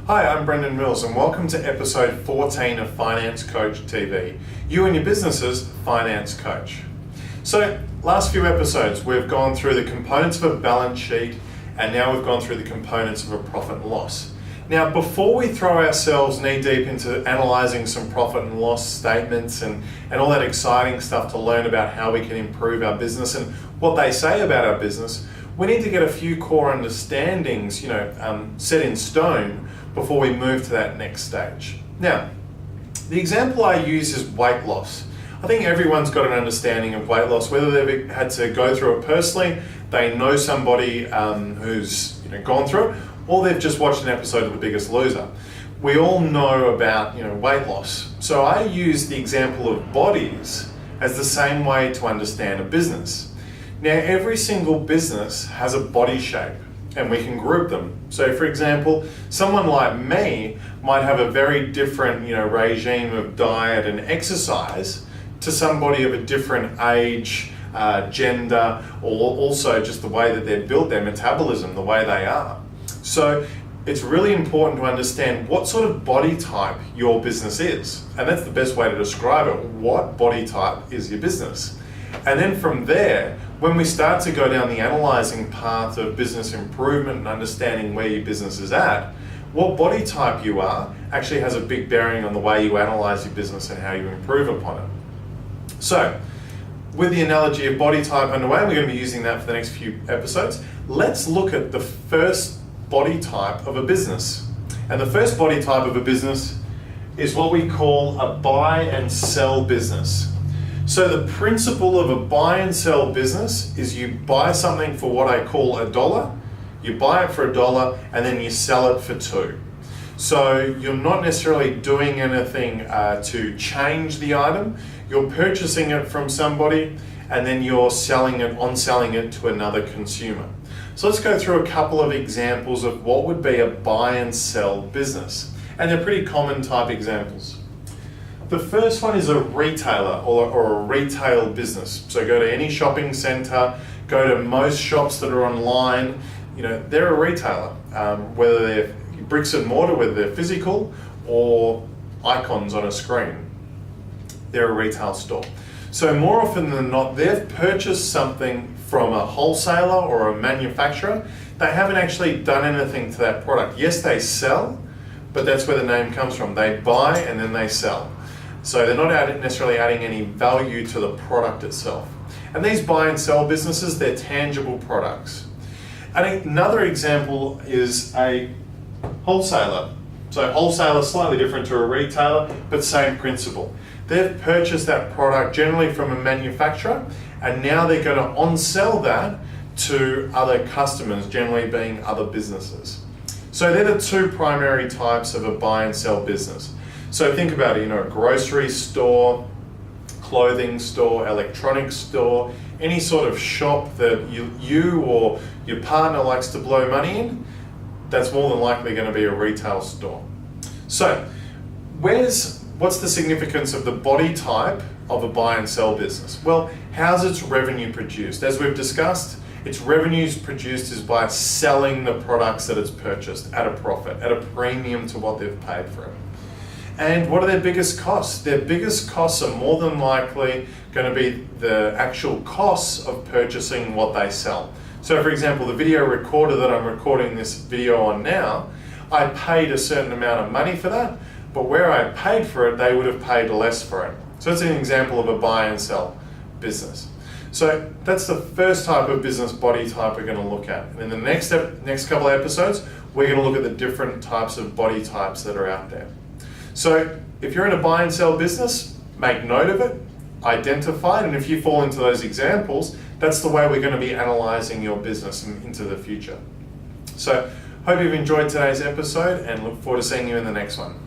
Hi, I'm Brendan Mills and welcome to episode 14 of Finance Coach TV, you and your business's finance coach. So, last few episodes we've gone through the components of a balance sheet and now we've gone through the components of a profit and loss. Now, before we throw ourselves knee deep into analysing some profit and loss statements and all that exciting stuff to learn about how we can improve our business and what they say about our business, we need to get a few core understandings, set in stone before we move to that next stage. Now, the example I use is weight loss. I think everyone's got an understanding of weight loss, whether they've had to go through it personally, they know somebody who's gone through it, or they've just watched an episode of The Biggest Loser. We all know about weight loss. So I use the example of bodies as the same way to understand a business. Now, every single business has a body shape and we can group them. So for example, someone like me might have a very different regime of diet and exercise to somebody of a different age, gender, or also just the way that they're built, their metabolism, the way they are. So it's really important to understand what sort of body type your business is. And that's the best way to describe it. What body type is your business? And then from there, when we start to go down the analysing path of business improvement and understanding where your business is at, what body type you are actually has a big bearing on the way you analyse your business and how you improve upon it. So, with the analogy of body type underway, and we're going to be using that for the next few episodes, let's look at the first body type of a business. And the first body type of a business is what we call a buy and sell business. So the principle of a buy and sell business is you buy something for what I call $1, you buy it for $1 and then you sell it for $2. So you're not necessarily doing anything to change the item, you're purchasing it from somebody and then you're selling it to another consumer. So let's go through a couple of examples of what would be a buy and sell business. And they're pretty common type examples. The first one is a retailer or a retail business. So go to any shopping centre, go to most shops that are online, they're a retailer. Whether they're bricks and mortar, whether they're physical or icons on a screen, they're a retail store. So more often than not, they've purchased something from a wholesaler or a manufacturer. They haven't actually done anything to that product. Yes, they sell, but that's where the name comes from. They buy and then they sell. So they're not necessarily adding any value to the product itself. And these buy and sell businesses, they're tangible products. And another example is a wholesaler. So wholesaler, slightly different to a retailer, but same principle. They've purchased that product generally from a manufacturer, and now they're going to on-sell that to other customers, generally being other businesses. So they're the two primary types of a buy and sell business. So think about it, a grocery store, clothing store, electronics store, any sort of shop that you or your partner likes to blow money in, that's more than likely going to be a retail store. So what's the significance of the body type of a buy and sell business? Well, how's its revenue produced? As we've discussed, its revenues produced is by selling the products that it's purchased at a profit, at a premium to what they've paid for it. And what are their biggest costs? Their biggest costs are more than likely going to be the actual costs of purchasing what they sell. So for example, the video recorder that I'm recording this video on now, I paid a certain amount of money for that, but where I paid for it, they would have paid less for it. So that's an example of a buy and sell business. So that's the first type of business body type we're going to look at. And in the next couple of episodes, we're going to look at the different types of body types that are out there. So if you're in a buy and sell business, make note of it, identify it, and if you fall into those examples, that's the way we're going to be analysing your business into the future. So hope you've enjoyed today's episode and look forward to seeing you in the next one.